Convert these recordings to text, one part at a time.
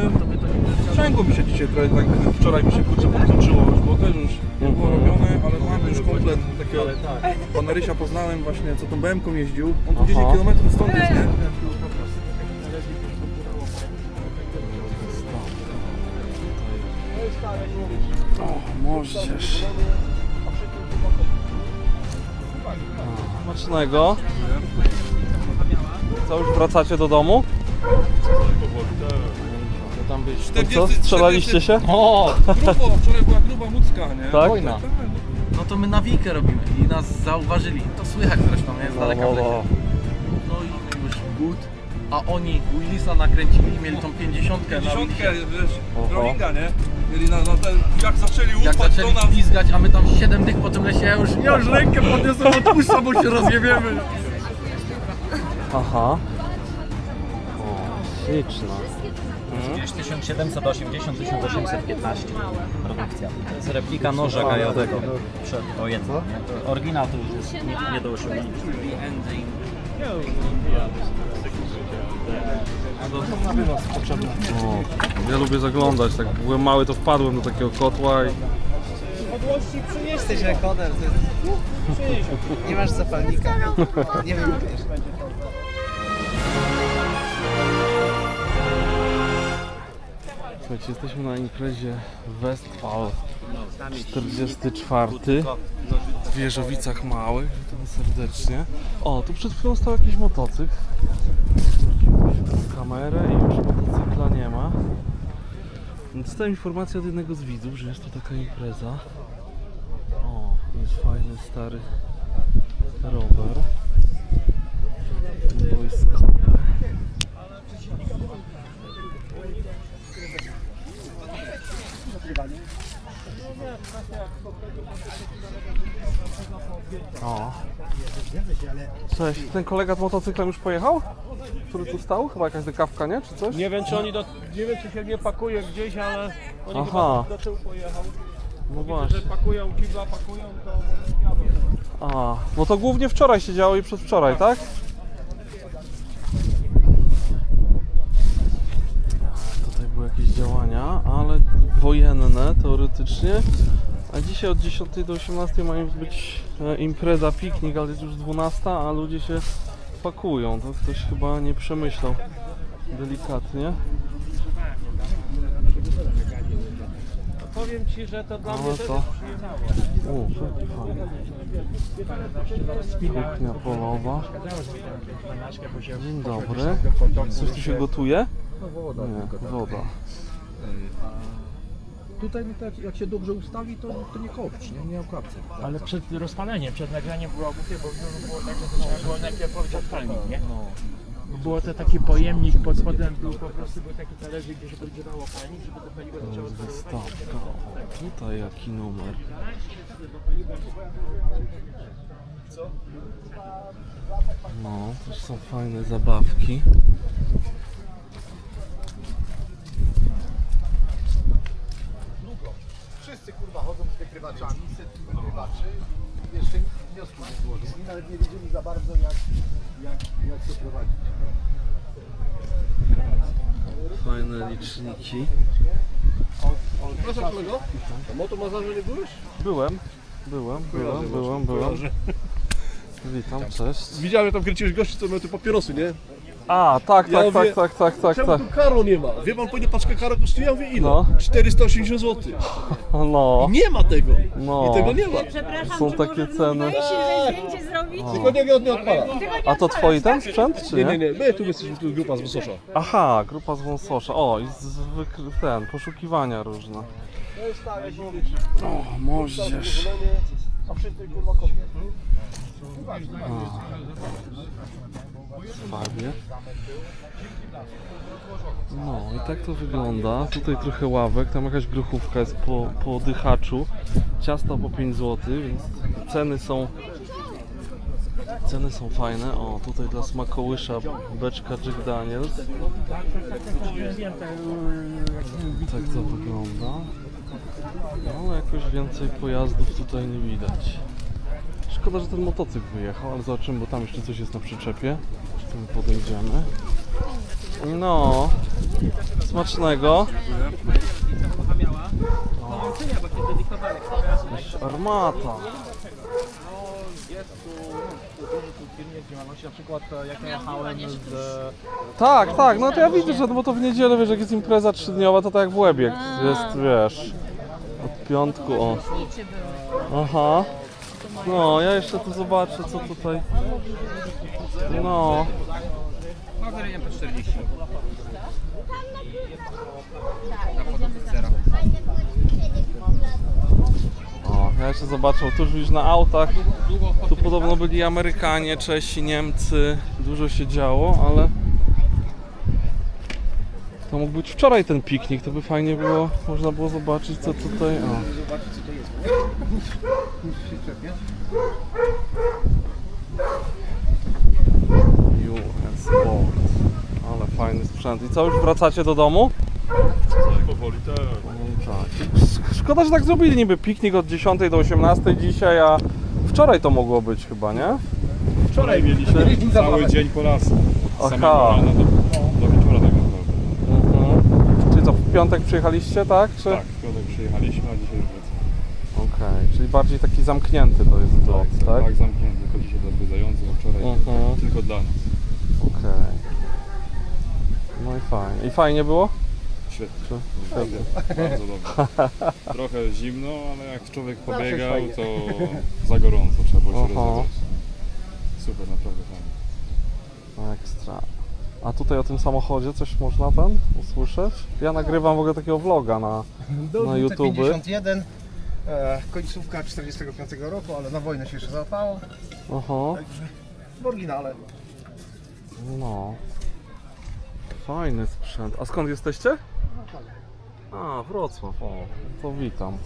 robimy. Sprzęgło mi się dzisiaj trochę, tak wczoraj mi się kurczę podtoczyło już, bo też już nie było robione, ale mamy już komplet takiego pana Rysia poznałem właśnie, co tą BM-ką jeździł. On tu 10 km stąd jest, nie? O, moździerz. Smacznego. Co, już wracacie do domu? Tam być. To co, strzelaliście się? O! Grubo, wczoraj była gruba łódzka, nie? Tak? Wojna. No to my nawijkę robimy i nas zauważyli. To słychać zresztą, nie? Z daleka w lesie. No i my już good. A oni Willisa nakręcili, mieli tą 50 na Dziesiątkę, Willisie. wiesz, Rollinga, nie? Mieli na ten, jak zaczęli Jak łupać, zaczęli to nas... ślizgać, a my tam 7 dych po tym lesie, ja już rękę podniosłem, odpuszczam, bo się rozjebiemy. Aha. O, śliczna. 1780-1815 produkcja. To jest replika noża gajowego. To jedno. Nie? To oryginał to już jest nie do osiągnięcia. O, ja lubię zaglądać, tak byłem mały to wpadłem do takiego kotła i... Podłości przynieś coś rekoder, nie masz zapalnika. Nie wiem, wiesz. Słuchajcie, jesteśmy na imprezie Westfal 44 w Wieżowicach Małych, witam serdecznie. O, tu przed chwilą stał jakiś motocykl. Kamerę i już motocykla nie ma. Dostałem informację od jednego z widzów, że jest tu taka impreza. O, jest fajny stary rower wojskowy. O. Cześć, ten kolega z motocyklem już pojechał? Który tu stał? Chyba jakaś dekawka, nie? Czy coś? Nie wiem czy oni nie wiem czy się nie pakuje gdzieś, ale oni Aha. chyba do tyłu pojechał. No Że właśnie. pakują, kibla pakują, to jadą. A, no to głównie wczoraj się działo i przedwczoraj, tak? Tutaj były jakieś działania, ale wojenne teoretycznie. A dzisiaj od 10 do 18 ma być impreza, piknik, ale jest już 12, a ludzie się pakują. To ktoś chyba nie przemyślał delikatnie. Powiem ci, że to dla mnie Ale też to... O, fajnie. Kuchnia polowa. Dzień dobry. Coś tu się gotuje? Nie, woda. Tutaj jak się dobrze ustawi, to nie kopcz, nie okapce. Ale przed rozpaleniem, przed nagraniem było głupie, bo było tak, że trzeba było najpierw powiedzieć palnik, nie? Bo było to taki pojemnik, pod spodem był po prostu był taki talerzyk, gdzie się podgrzewało palnik, żeby to paliwo zaczęło Wystawka. O, tutaj jaki numer. No, też są fajne zabawki. Wszyscy kurwa chodzą z wykrywaczami, setki wykrywaczy, jeszcze wniosku nie złożyli i nawet nie wiedzieli za bardzo jak to prowadzić. Fajne liczniki. Proszę kolego, a motomazarze nie byłeś? Byłem. Witam, cześć. Widziałem, jak tam kręciłeś gości, co miał te papierosy, nie? A, tak. Czemu tu karo nie ma? Wie pan, po ile paczka karo kosztuje? Ja mówię, ile? No. 480 zł. No, I nie ma tego. no. I tego nie ma. Przepraszam, Są czy takie może ceny. weź się zdjęcie zrobić? Tylko nie odpala. A to twoi ten sprzęt, czy nie? Nie. My tu jesteśmy, tu grupa z Wysosza. Aha, grupa z Wąsosza. O, i ten, poszukiwania różne. O, moździerz. A wszyscy kurwa kopią. Fajnie. No i tak to wygląda. Tutaj trochę ławek, tam jakaś grochówka jest po dychaczu. Ciasta po 5 zł, więc ceny są fajne. O, tutaj dla smakołysza beczka Jack Daniels. Tak to wygląda. No, ale jakoś więcej pojazdów tutaj nie widać. Szkoda, że ten motocykl wyjechał, ale zobaczymy, bo tam jeszcze coś jest na przyczepie. Tu my podejdziemy. No, smacznego. Jakaś armata. Jest tu firmie działalności, na przykład jak ja jechałem z... Tak, no to ja widzę, że bo to w niedzielę, wiesz, jak jest impreza 3-dniowa, to tak jak w Łebie jest, wiesz, od piątku, o. Aha. No, ja jeszcze tu zobaczę, co tutaj. No. Magdalena po 40. Na podobę zera. O, ja jeszcze zobaczę, tu już na autach, tu podobno byli Amerykanie, Czesi, Niemcy, dużo się działo, ale to mógł być wczoraj ten piknik, to by fajnie było, można było zobaczyć, co tutaj, o. Sport, ale fajny sprzęt. I co, już wracacie do domu? Powoli tak. Tak. Szkoda, że tak zrobili niby piknik od 10 do 18 dzisiaj, a wczoraj to mogło być chyba, nie? Wczoraj mieliśmy cały dzień po lasu. Od Aha. samego rana do wieczora tak naprawdę. Czyli co, w piątek przyjechaliście, tak? Czy... Tak, w piątek przyjechaliśmy, a dzisiaj już wracamy. Okej, czyli bardziej taki zamknięty to jest lot, tak? Tak, zamknięty, tylko dzisiaj do odwiedzających, a wczoraj tylko dla nas. Okej. No i fajnie. I fajnie było? Świetnie. Bardzo dobrze. Trochę zimno, ale jak człowiek pobiegał, to za gorąco, trzeba było się rozebrać. Super, naprawdę fajnie. Ekstra. A tutaj o tym samochodzie coś można usłyszeć? Ja nagrywam w ogóle takiego vloga na YouTube. 51, końcówka 45 roku, ale na wojnę się jeszcze załapało. Aha. Także w oryginale. No. Fajny sprzęt. A skąd jesteście? A, Wrocław, o. To witam.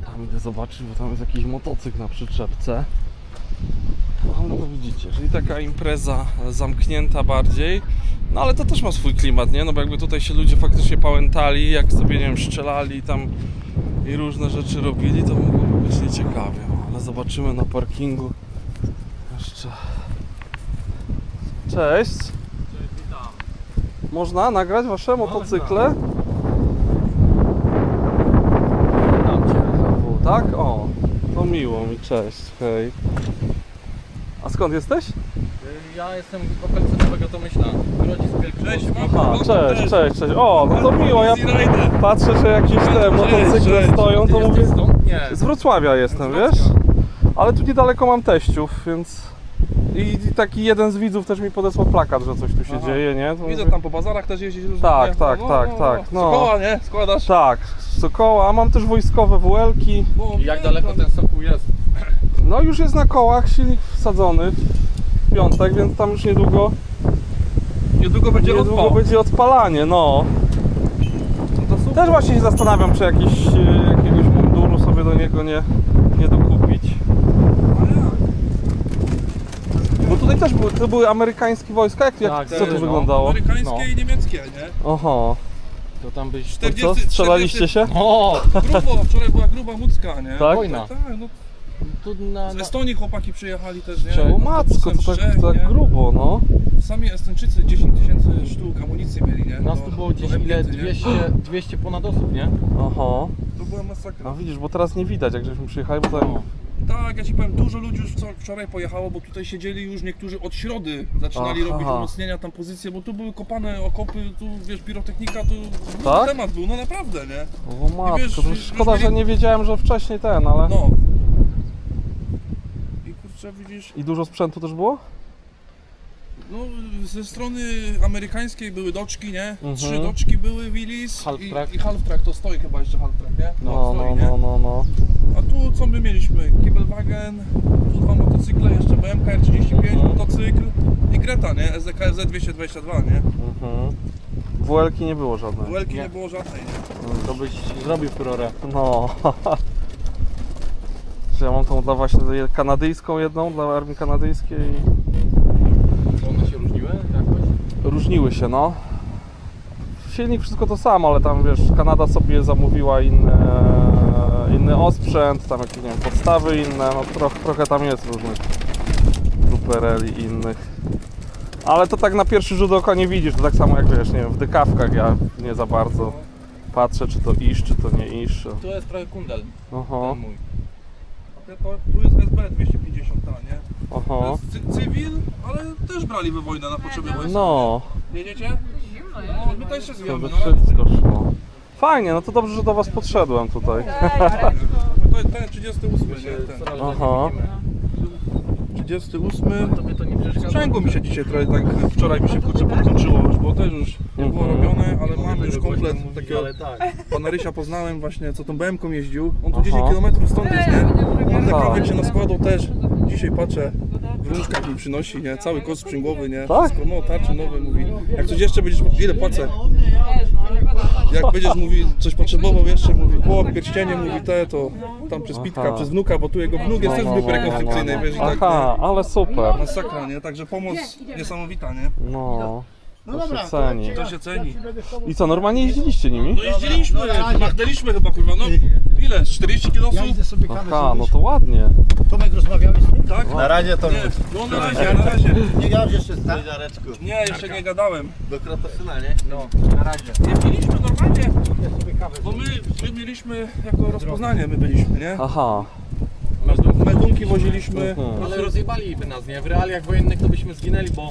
Tam idę zobaczyć, bo tam jest jakiś motocykl na przyczepce. No to widzicie, czyli taka impreza zamknięta bardziej. No ale to też ma swój klimat, nie? No bo jakby tutaj się ludzie faktycznie pałętali, jak sobie, nie wiem, strzelali tam i różne rzeczy robili, to mogłoby być nieciekawie. Ale zobaczymy na parkingu jeszcze. Cześć! Można nagrać wasze motocykle? Tak? O, to miło mi, cześć, hej. A skąd jesteś? Ja jestem w okolicy Nowego Tomyśla. Rodzic Wielkopolski. Aha, cześć. O, no to miło, ja patrzę, że jakieś te motocykle stoją, to mówię... Nie. Z Wrocławia jestem, wiesz? Ale tu niedaleko mam teściów, więc... I taki jeden z widzów też mi podesłał plakat, że coś tu się dzieje, nie? To Widzę mówię... tam po bazarach też jeździć różne. Tak, nie? tak. No. Koła, nie? Składasz. Tak, z Sokoła, a mam też wojskowe WL-ki. I jak daleko ten Sokół jest? No już jest na kołach, silnik wsadzony w piątek, więc tam już niedługo Niedługo będzie odpalanie, no. Też właśnie się zastanawiam, czy jakiegoś munduru sobie do niego nie dokupić. Bo tutaj też to były amerykańskie wojska, co tu wyglądało? Amerykańskie i niemieckie, nie? Oho. To tam byś... 40, Co, strzelaliście się? O! Grubo, wczoraj była gruba mucka, nie? Tak? Wojna. Tak, no. Tu Z Estonii chłopaki przyjechali też, nie? O matko, to tak grubo, no. Sami Estończycy 10 000 sztuk amunicji mieli, nie? Nas tu było gdzieś do ile? rakiety, nie? 200 ponad osób, nie? Oho. To była masakra. No widzisz, bo teraz nie widać, jak żeśmy przyjechali, bo tam... Tak, ja ci powiem, dużo ludzi już wczoraj pojechało, bo tutaj siedzieli już niektórzy od środy. Zaczynali robić umocnienia tam pozycje, bo tu były kopane okopy, tu wiesz, pirotechnika, tu Tak? temat był, no naprawdę, nie? O matko, wiesz, to już szkoda, mieli- że nie wiedziałem, że wcześniej ale... No. I kurczę, widzisz, I dużo sprzętu też było? no ze strony amerykańskiej były doczki, nie? 3 Mhm. doczki były, Willys Half-track. i Half-track, to stoi chyba jeszcze Half-track, nie? No. A tu co my mieliśmy? Kibelwagen, tu 2 motocykle, jeszcze BMK R35, motocykl i Greta, nie? SDKFZ 222, nie? Mhm. WL-ki nie było żadnej. Duelki nie było żadnej, nie? To byś zrobił furorę. No. Czy ja mam tą dla właśnie kanadyjską jedną, dla armii kanadyjskiej. To one się różniły jakoś? Różniły się, no. Silnik wszystko to samo, ale tam wiesz, Kanada sobie zamówiła inny osprzęt, tam jakieś, nie wiem, podstawy inne, no trochę tam jest różnych PRL i innych. Ale to tak na pierwszy rzut oka nie widzisz, to tak samo jak wiesz, nie wiem, w dekawkach ja nie za bardzo patrzę, czy to iż, czy to nie iż. To jest trochę kundel, Oho, ten mój. Tu jest SB 250, nie? oho. To jest cywil, ale też brali we wojnę na potrzeby wojskowe. No, Jedziecie? No, my też się to zwijamy, by no wszystko szło. Fajnie, no to dobrze, że do was podszedłem tutaj. to jest ten 38, nie? Ten. Aha. 38. Tobie to nie przeszkadza? Sprzęgło mi się dzisiaj trochę tak, wczoraj mi się kurczę podłączyło już, bo też już nie było robione, ale mam już komplet takiego pana Rysia poznałem właśnie, co tą BM-ką jeździł. On tu 10 km stąd jest, nie? On dekawek się naskładał też. Dzisiaj patrzę, w rączkach mi przynosi, nie? Cały kos sprzęgłowy, nie? Tak? Wszystko, no tarczy nowe, mówi. Jak coś jeszcze będziesz, ile płacę? Jak będziesz, mówi, coś potrzebował jeszcze, mówi, kłok, pierścienie, mówi te, to tam przez Pitka, Aha. przez wnuka, bo tu jego wnuk jest też z grupy rekonstrukcyjnej, wiesz, i tak, Aha, ale super. masakra, nie? Także pomoc niesamowita, nie? No, No to dobra, się ceni. To się ceni. I co, normalnie jeździliście nimi? No jeździliśmy, machnęliśmy chyba, kurwa, no ile? 40 km? Ja idę sobie kawę Aha, no zrobić. to ładnie. Tomek, rozmawiałeś z nim? Tak? Na razie to Nie, no na razie, na razie. Nie gadałeś jeszcze z nim? Nie, jeszcze nie gadałem. do Kratosyna, nie? Nie mieliśmy normalnie, bo my mieliśmy jako rozpoznanie, my byliśmy, nie? Aha. Meldunki woziliśmy. Ale rozjebaliby nas, nie? W realiach wojennych to byśmy zginęli, bo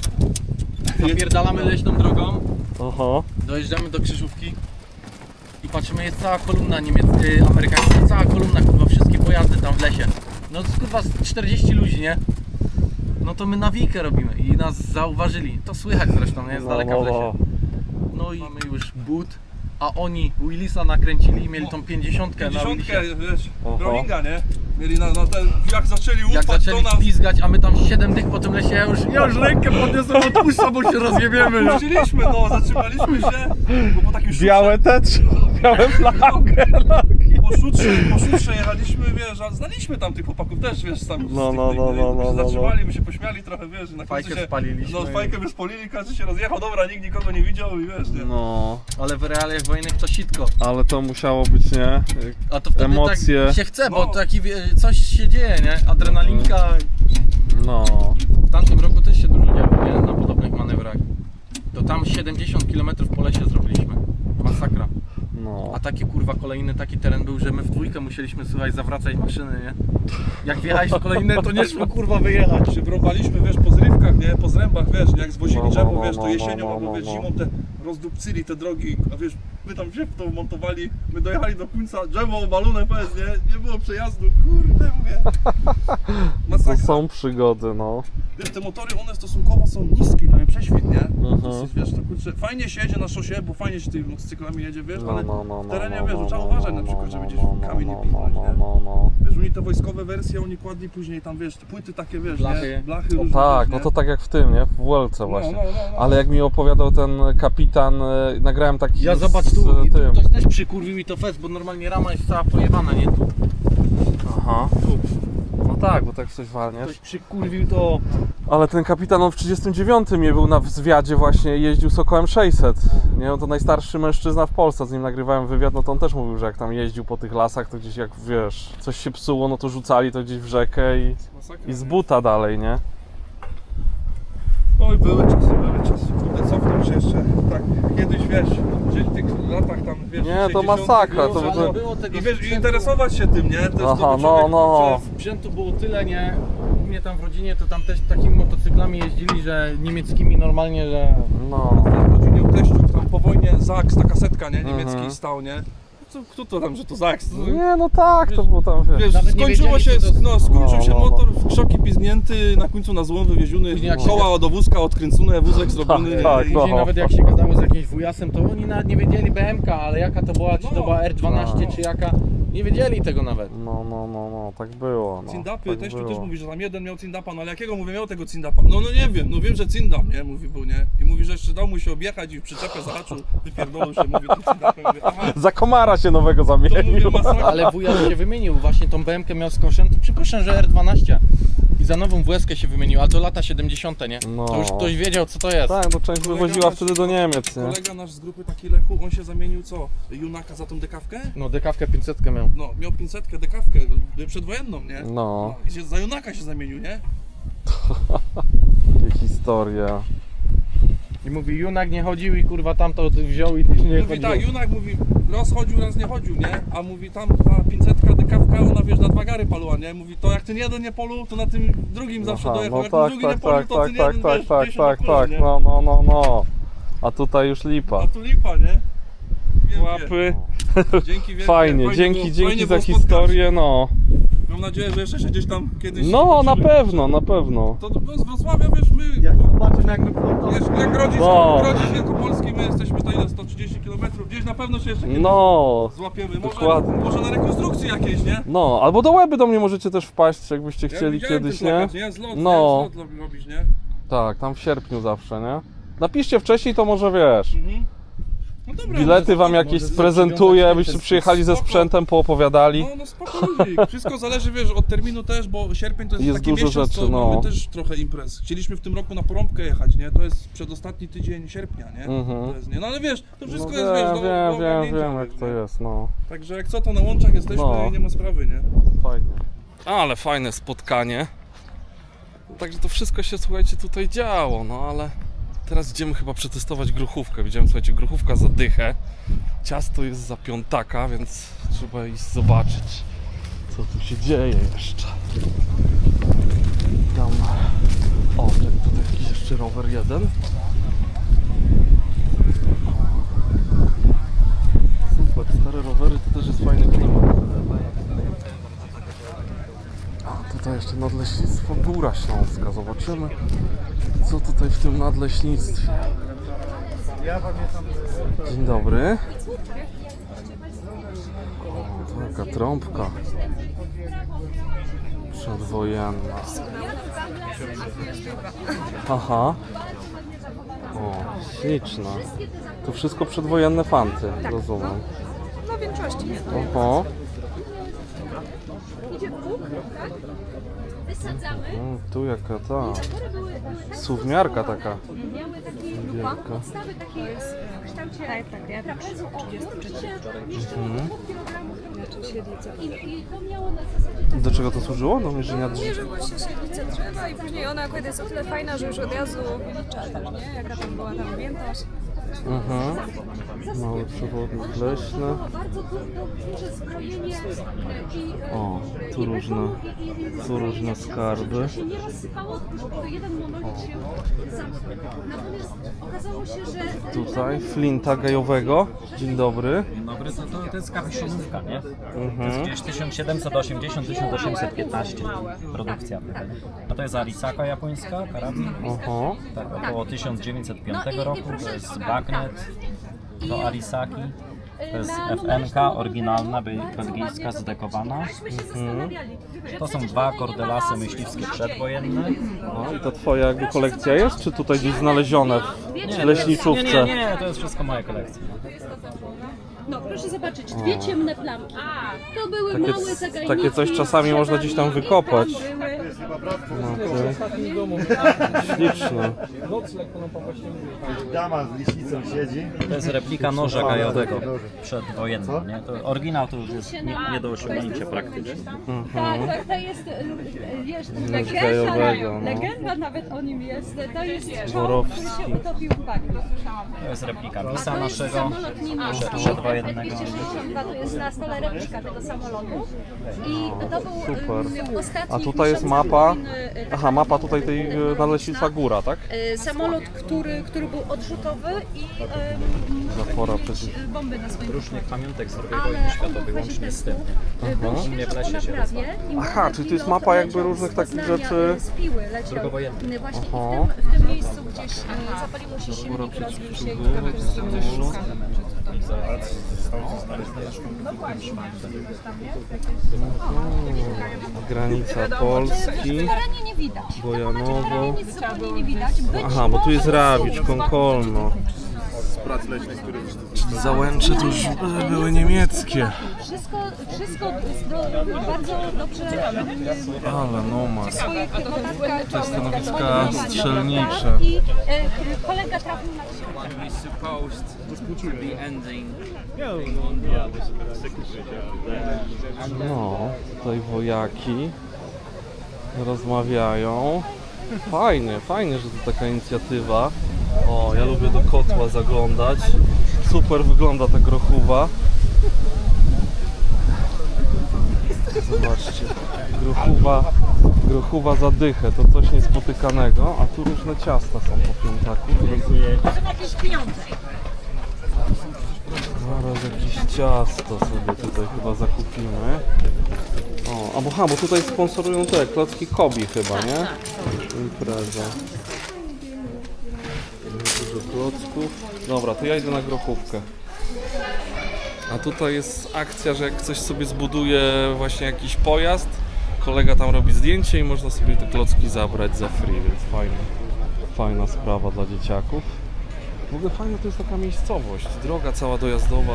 zapierdalamy leśną drogą, Aha. dojeżdżamy do Krzyżówki i patrzymy, jest cała kolumna amerykańska, cała kolumna, kurwa, wszystkie pojazdy tam w lesie. No kurwa, z 40 ludzi, nie? No to my nawijkę robimy i nas zauważyli. To słychać zresztą, nie? Z daleka w lesie. No i mamy już but, a oni Willisa nakręcili i mieli tą 50 na 50, Willisie. wiesz, Oho. Groninga, nie? Mieli na ten, jak zaczęli Jak ufać zaczęli do nas. pizgać, a my tam 7 dych po tym lesie, ja już rękę podniosłem, odpuszczam, bo się rozjebiemy. Wróciliśmy, no, zatrzymaliśmy się, bo po takim Białe te białe flagi. po szutrze jechaliśmy, wiesz, a znaliśmy tam tych chłopaków też, wiesz, tam No, z no, tych, no, no, my się no, no. zatrzymali, my się pośmiali trochę, wiesz, na końcu Fajkę się, spaliliśmy. no, fajkę my spalili, każdy się rozjechał, dobra, nikt nikogo nie widział i wiesz, nie? No, Ale w realiach wojennych to sitko. ale to musiało być, nie? A to wtedy Emocje. tak się chce, bo No. taki, coś się dzieje, nie? Adrenalinka. No. W tamtym roku też się dużo działo, nie? Na podobnych manewrach. To tam 70 km po lesie zrobiliśmy. Masakra. No. A takie kurwa kolejny taki teren był, że my w dwójkę musieliśmy, słuchaj, zawracać maszyny, nie? Jak wjechałeś w kolejne, to nie szło kurwa wyjechać. Się wrąbaliśmy, wiesz, po zrywkach, nie, po zrębach, wiesz, jak zwozili No, drzewo, no, wiesz, no, to no, jesienią, no, albo no, wiesz, no. zimą te rozdupcyli te drogi, a wiesz, my tam się w to montowali, my dojechali do końca, drzewo obalone, powiedz, nie było przejazdu, kurde, mówię. To Masakra. są przygody, no. Wiesz, te motory, one stosunkowo są niskie, mają prześwit, nie? Mhm. Wiesz, to kurczę, fajnie się jedzie na szosie, bo fajnie się tymi motocyklami jedzie, wiesz, ale no, w terenie, no, wiesz, no, trzeba no, uważać no, na przykład, no, żeby no, gdzieś no, kamień nie no, pisnąć, no, nie? no, no. Wiesz, oni te wojskowe wersje, oni kładli później tam, wiesz, te płyty takie, wiesz, Blachy. nie? Blachy No różne, tak, wiesz, no nie? to tak jak w tym, nie? W Wuelce właśnie. no. Ale jak mi opowiadał ten kapitan, nagrałem taki Ja z, zobacz z tu, i tu tym. ktoś też przykurwił i to fest, bo normalnie rama jest cała pojebana, nie? Tu Aha. No tak, bo tak coś walniesz. ktoś przykurwił to. Ale ten kapitan, on w 39 nie był na zwiadzie właśnie, jeździł Sokołem 600. Nie, on to najstarszy mężczyzna w Polsce, z nim nagrywałem wywiad, no to on też mówił, że jak tam jeździł po tych lasach, to gdzieś jak, wiesz, coś się psuło, no to rzucali to gdzieś w rzekę i z buta dalej, nie? Oj, były czasy, kurde, cofnął się jeszcze, tak, kiedyś, wiesz, gdzieś w tych latach tam, wiesz, Nie, to 60. masakra, to było, by- Ale było tego I wiesz, sprzętu- interesować się tym, nie? To jest Aha, to, no, człowiek, no. Sprzętu było tyle, nie? U mnie tam w rodzinie to tam też takimi motocyklami jeździli, że niemieckimi normalnie, że... No. w rodzinie u teściów, tam po wojnie Zaks, taka setka, nie? Niemiecki Mhm. stał, nie? Kto to tam, że to Zaks? Nie, no tak, to było tam, wiesz. Wiesz, Nawet nie skończyło się, wiedzieli, co to- skończył się No, no, motor w krzoki pizgnięty, na końcu na złom wywieziony, Później jak się koła od wózka odkręcone, wózek zrobiony. Tak, tak, i- Później no. nawet jak się gadało z jakimś wujasem, to oni nawet nie wiedzieli BMK, ale jaka to była, czy to No. była R12, No. czy jaka... Nie wiedzieli tego nawet. No, tak było. No, Cindapy, tak teściu było. też mówi, że tam jeden miał cindapa, no ale jakiego mówię, miał tego cindapa? No nie wiem, no wiem, że cindap, nie? Mówi, był, nie? I mówi, że jeszcze dał mu się objechać i w przyczepę zahaczył, wypierdolał się, mówi, tym cindapem, mówię, aha, Za komara się nowego to mówię, zamienił. masakra. Ale wujas się wymienił, właśnie tą BMkę miał skoszem, to przypuszczam, że R12. I za nową WS-kę się wymienił, ale to lata 70, nie? No. To już ktoś wiedział, co to jest. Tak, to część wywoziła wtedy do Niemiec, nie? Kolega nasz z grupy taki Lechu, on się zamienił co? Junaka za tą dekawkę? No, dekawkę 500 miał. No, miał 500 dekawkę przedwojenną, nie? No, I się za Junaka się zamienił, nie? jakie historia. I mówi, Junak nie chodził i kurwa tamto wziął i też nie Mówi chodził. tak, Junak mówi, raz chodził, raz nie chodził, nie? A mówi tam ta 500 dykawka, ona wiesz, na 2 gary paluła, nie? Mówi, to jak ten jeden nie poluł, to na tym drugim zawsze Aha, dojechał, no jak ten drugi nie poluł, to ten jeden, wiesz, 10 poluł, nie? no. A tutaj już lipa. A tu lipa, nie? Wielkie. Łapy. Dzięki wielkie. Fajnie, było- dzięki fajnie za było historię, no. spotkać. Mam nadzieję, że jeszcze się gdzieś tam kiedyś... No, na zobaczymy. pewno, na pewno. To z Wrocławia, wiesz, my... Jak zobaczymy, jak wygląda. Wiesz, jak Grodzisk, No. Grodzisk Wielkopolski, my jesteśmy to ile? 130 km, gdzieś na pewno się jeszcze kiedyś No, złapiemy. dokładnie. Może na rekonstrukcji jakiejś, nie? no, albo do Łeby do mnie możecie też wpaść, jakbyście Ja chcieli widziałem kiedyś, ten nie? plakat, nie? Zlot, No. nie? Zlot robisz, nie? Tak, tam w sierpniu zawsze, nie? Napiszcie wcześniej, to może wiesz. No dobra, Bilety wam no, jakieś sprezentuję, byście przyjechali ze spoko. sprzętem, poopowiadali. No spoko ludzi. Wszystko zależy, wiesz, od terminu też, bo sierpień to jest, Jest taki dużo miesiąc, rzeczy, to no. mamy też trochę imprez. Chcieliśmy w tym roku na Porąbkę jechać, nie? To jest przedostatni tydzień sierpnia, nie? Mhm. To jest, nie? No ale wiesz, to wszystko No jest, wiesz, do wiem ogarnięcia, jak to nie? jest, no. Także jak co, to na łączach jesteśmy No. i nie ma sprawy, nie? Fajnie. Ale fajne spotkanie. Także to wszystko się, słuchajcie, tutaj działo, no ale teraz idziemy chyba przetestować gruchówkę. Widziałem, słuchajcie, gruchówka za dychę. Ciasto jest za piątaka, więc trzeba iść zobaczyć, co tu się dzieje jeszcze. Tam... O, tutaj jakiś jeszcze rower jeden. Super, stare rowery to też jest fajny klimat. A tutaj jeszcze nadleśnictwo Góra Śląska. Zobaczymy, co tutaj w tym nadleśnictwie. Dzień dobry. O, taka trąbka przedwojenna. Aha. O, śliczna. To wszystko przedwojenne fanty, rozumiem. No w większości. Oho. Wysadzamy. Tu jaka ta suwmiarka taka wielka. Podstawy takie w kształcie trapezu o 22 kg. I to miało na zasadzie... Do czego to służyło? Do mierzenia drzew? Mierzy właśnie średnicę drzewa i później ona akurat jest o tyle fajna, że już od razu wylicza też, nie? Jaka tam była ta objętość. Mhm. Mały przewodnik leśny. Bardzo duże zbrojenie i... O, tu różne skarby. się nie rozsypało, tylko jeden monolit się zamknął. Natomiast okazało się, że... Tutaj flinta gajowego. Dzień dobry. Dzień dobry, to jest kapiszonówka, nie? To Mhm. jest gdzieś 1780-1815 produkcja. A to jest arisaka japońska, karabin. Oho. Tak, około 1905 roku. To jest bagnet do arisaki. To jest FNK oryginalna, belgijska, zdekowana. Myśmy się zastanawiali, że To są przecież dwa tutaj kordelasy mamy myśliwskie oznakę przedwojenne. O, i to twoja jakby kolekcja jest, czy tutaj gdzieś znalezione w leśniczówce? Nie, to jest wszystko moje kolekcje. No proszę zobaczyć, dwie ciemne plamki. To były Takie- małe zagajniki. takie coś czasami można gdzieś tam wykopać. I tam były Okej. Śliczne. Dama z liśnicą siedzi. To jest replika noża gajowego przedwojenny. Nie? To oryginał to już jest nie do osiągnięcia praktycznie. Tak, to jest gajowego, no. legenda nawet o nim jest. To jest czołg, Borowski. który się utopił w bagnie. To jest replika misa To jest naszego samolot niemiecki. przedwojennego. 262 to jest na stole replika tego samolotu. I to był Super. ostatni A tutaj jest kuszący mapa. wojny, Aha, mapa tutaj tej nadleśnictwa Góra, tak? Samolot, który był odrzutowy i Zapora mieć przeciw. bomby na swoim Różnych pamiątek z II ale wojny on światowej był łącznie z tym. Był U mnie w świeżo po lesie się naprawie i Aha, młody czyli to jest pilot mapa jakby leciał różnych z takich Poznania, rzeczy. z Piły leciał. Drugowojennych. Właśnie Oho. i w tym miejscu gdzieś zapaliło się silnik, rozbił się i Granica Polski. w terenie nie widać. W Bojanowo. terenie nic zupełnie nie widać. Być Aha, bo tu jest może Rawicz, są Konkolno. Czyli Załęcze to już były niemieckie. Wszystko bardzo dobrze Ale no ma. swoich notatkach. To jest stanowiska strzelnicze. I kolega trafił na książkę. No, tutaj wojaki rozmawiają. Fajnie, fajnie, że to taka inicjatywa. O, ja lubię do kotła zaglądać. Super wygląda ta grochówa. Zobaczcie, grochówa za dychę, to coś niespotykanego, a tu różne ciasta są po piątaku. Jakieś pieniądze. Zaraz jakieś ciasto sobie tutaj chyba zakupimy. O, bo tutaj sponsorują te klocki Kobi chyba, nie? Impreza. Dużo klocków. Dobra, to ja idę na grochówkę. A tutaj jest akcja, że jak ktoś sobie zbuduje właśnie jakiś pojazd, kolega tam robi zdjęcie i można sobie te klocki zabrać za free, więc fajna sprawa dla dzieciaków. W ogóle fajna to jest taka miejscowość, droga cała dojazdowa,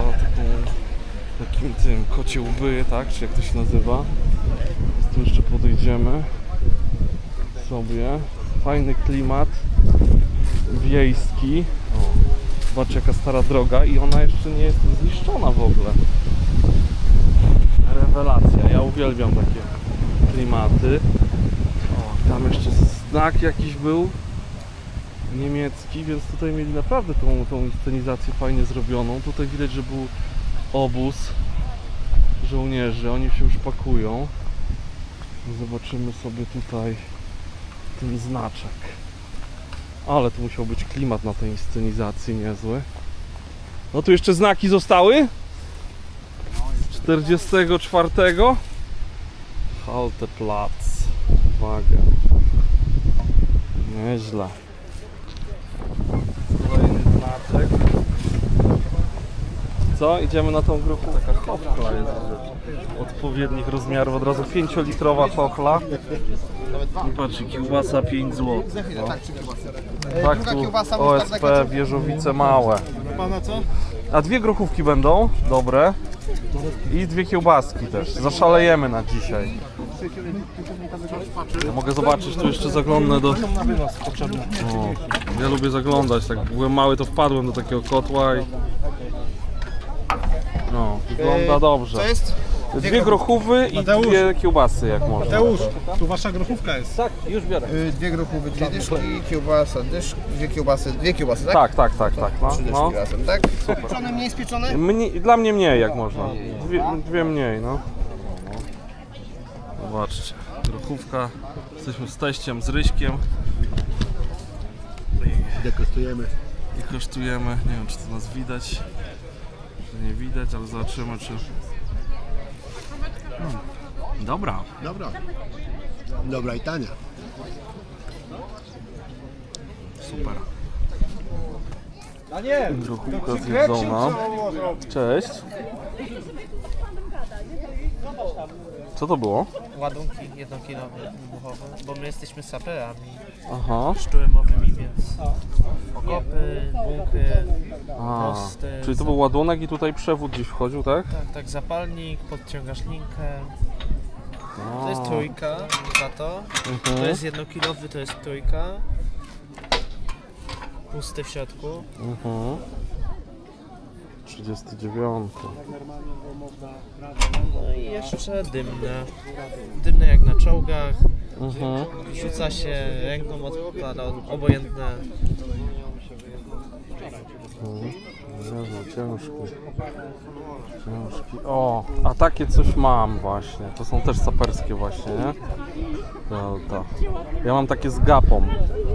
takim tym kocie łby, tak, czy jak to się nazywa. Z tu jeszcze podejdziemy sobie. Fajny klimat wiejski. O, zobaczcie jaka stara droga i ona jeszcze nie jest zniszczona w ogóle. Rewelacja, ja uwielbiam takie klimaty. O, tam jeszcze znak jakiś był niemiecki, więc tutaj mieli naprawdę tą inscenizację fajnie zrobioną. Tutaj widać, że był obóz żołnierzy, oni się już pakują. Zobaczymy sobie tutaj ten znaczek. Ale tu musiał być klimat na tej inscenizacji niezły. No tu jeszcze znaki zostały? 44. Halteplatz. Uwaga. Nieźle. Kolejny znaczek. Co? Idziemy na tą grupę. Taka chochla jest odpowiednich rozmiarów. Od razu 5-litrowa chochla. I patrz, kiełbasa 5 zł. No. Tak, tu OSP, Wieżowice małe. A 2 grochówki będą, dobre. I 2 kiełbaski też. Zaszalejemy na dzisiaj. Ja mogę zobaczyć, tu jeszcze zaglądnę do... O, ja lubię zaglądać, tak byłem mały to wpadłem do takiego kotła i... No, wygląda dobrze. To jest? 2 grochówy i 2 kiełbasy jak można. Mateusz, tu wasza grochówka jest. Tak, już biorę. 2 grochówy, 2 dyszki, kiełbasa, dyszk, 2 kiełbasy, tak? Tak, no. 3 dyszki No. razem, tak? Pieczone, mniej spieczone? Dla mnie mniej jak można. 2 mniej, no. Zobaczcie, grochówka. Jesteśmy z teściem, z Ryśkiem. Dekostujemy. I kosztujemy, nie wiem czy to nas widać, czy nie widać, ale zobaczymy czy... Dobra. Dobra i tania. Super. Grochówka zjedzona. Cześć. Co to było? Ładunki 1-kilowe wybuchowe, bo my jesteśmy saperami Aha. szturmowymi, więc okopy, bunkry, mosty. Czyli to był ładunek i tutaj przewód gdzieś wchodził, tak? Tak, zapalnik, podciągasz linkę. To jest trójka za to. To jest 1-kilowy, to jest trójka. Pusty w środku. 39. No i jeszcze dymne. Dymne jak na czołgach. Rzuca się ręką, odpada, obojętne. Jezu, ciężki. O, a takie coś mam właśnie. To są też saperskie właśnie, nie? Delta. Ja mam takie z gapą.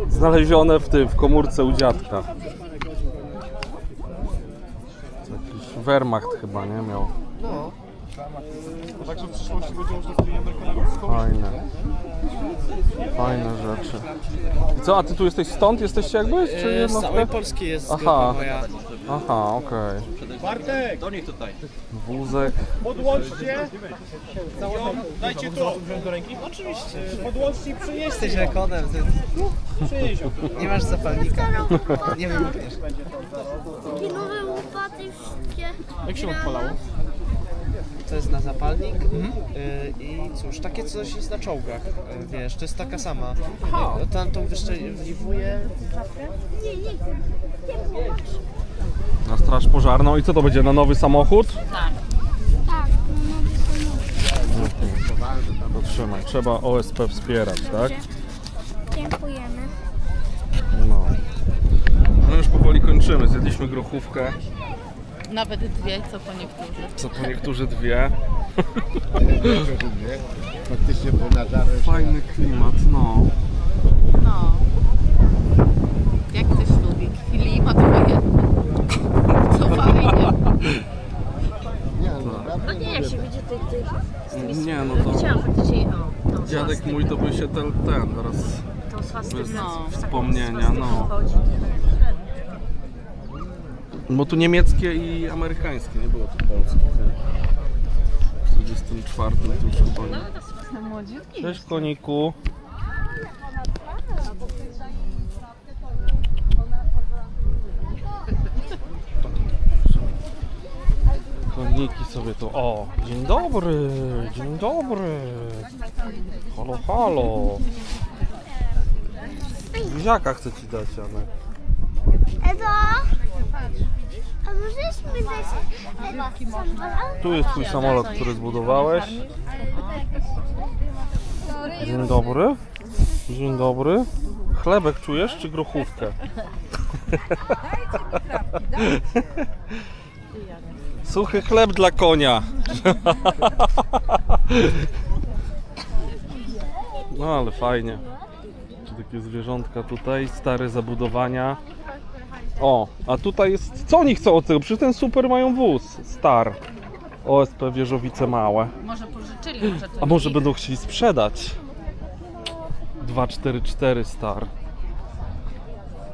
Znalezione w komórce u dziadka. Jakiś Wehrmacht chyba, nie? Miał. No. Także w przyszłości będzie można z tymi Amerykanami Fajne rzeczy. I co, a ty tu jesteś stąd? Jesteście jakby? Czy Z całej Polski jest grupa moja. Aha, okej. Bartek, Do nich tutaj. Wózek. podłączcie. Dajcie to. Do ręki? Oczywiście. Podłączcie i przynieście. Jesteś rekodem, nie masz zapalnika. Nie wiem jak wiesz. Takie nowe łopaty wszystkie. Jak się odpalało? To jest na zapalnik i cóż, takie coś jest na czołgach, wiesz, to jest taka sama. Tamtą wyszczeliwuje. Na straż pożarną. I co to będzie? Na nowy samochód? Tak, To trzymaj. Trzeba OSP wspierać, tak? dziękujemy. No. No kończymy. Zjedliśmy grochówkę, Nawet dwie, co po niektórzy. co po niektórzy dwie. Faktycznie po nażarę. Fajny klimat, no. No. Jak ktoś lubi klimat wojenny. To fajnie. Nie, naprawdę Nie, jak się będzie tych Nie, no to chciałam faktycznie, dziadek mój to by się ten teraz tą swastykę. bez No. wspomnienia, no. Bo tu niemieckie i amerykańskie, nie było tu polskich, nie? W 44 tu już chyba nie. Młodziutki. Cześć koniku. Koniki sobie tu. O, dzień dobry, dzień dobry. Halo, halo. Buziaka chcę ci dać, Janek. Edo, a możesz mi dać samolot? Tu jest twój samolot, który zbudowałeś. Dzień dobry. Dzień dobry. Chlebek czujesz, czy grochówkę? Suchy chleb dla konia. No ale fajnie. Takie zwierzątka tutaj, stare zabudowania. O, a tutaj jest... Co oni chcą od tego? Przecież ten super mają wóz. Star. OSP Wieżowice Małe. Może pożyczyli, może to A może ich. będą chcieli sprzedać? 244 Star.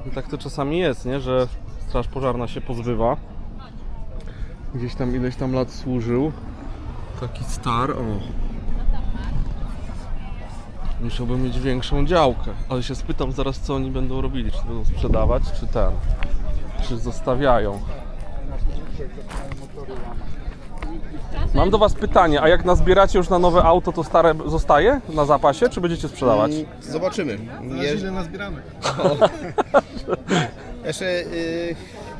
I tak to czasami jest, nie? Że straż pożarna się pozbywa. Gdzieś tam ileś tam lat służył. Taki Star, o. Musiałbym mieć większą działkę. Ale się spytam zaraz, co oni będą robili. Czy będą sprzedawać, czy ten. Czy zostawiają. Mam do was pytanie, a jak nazbieracie już na nowe auto, to stare zostaje na zapasie, czy będziecie sprzedawać? Zobaczymy. Ile nazbieramy? Jeszcze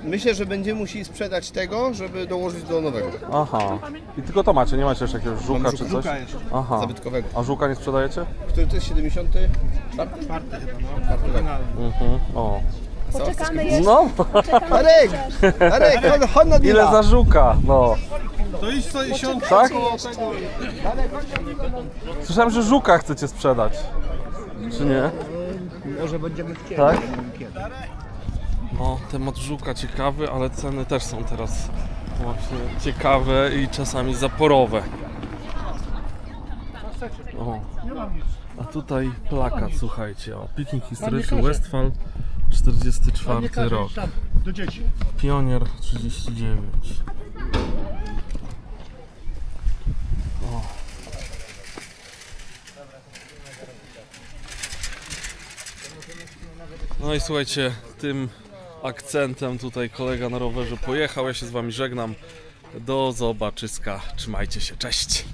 myślę, że będziemy musieli sprzedać tego, żeby dołożyć do nowego. Aha. I tylko to macie, nie macie jeszcze jakiegoś żuka Mam czy coś? żuka jeszcze. Aha. Zabytkowego. A żuka nie sprzedajecie? Który to jest 74? Czwarty chyba, no. Czwarty, tak. Mhm. O. Poczekamy jeszcze. No. Arek! Arek, chodź na Ile deala. za żuka? No. To idź co siądź. Tak? Słyszałem, że żuka chcecie sprzedać. Czy nie? Może będziemy chcieli. Tak? No, temat żuka ciekawy, ale ceny też są teraz właśnie ciekawe i czasami zaporowe. O. A tutaj plakat, słuchajcie, o. Piknik historyczny Westfal, 44 rok. Do dzieci. Pionier 39. O. No i słuchajcie, tym akcentem tutaj kolega na rowerze pojechał. Ja się z wami żegnam. Do zobaczyska. Trzymajcie się. Cześć.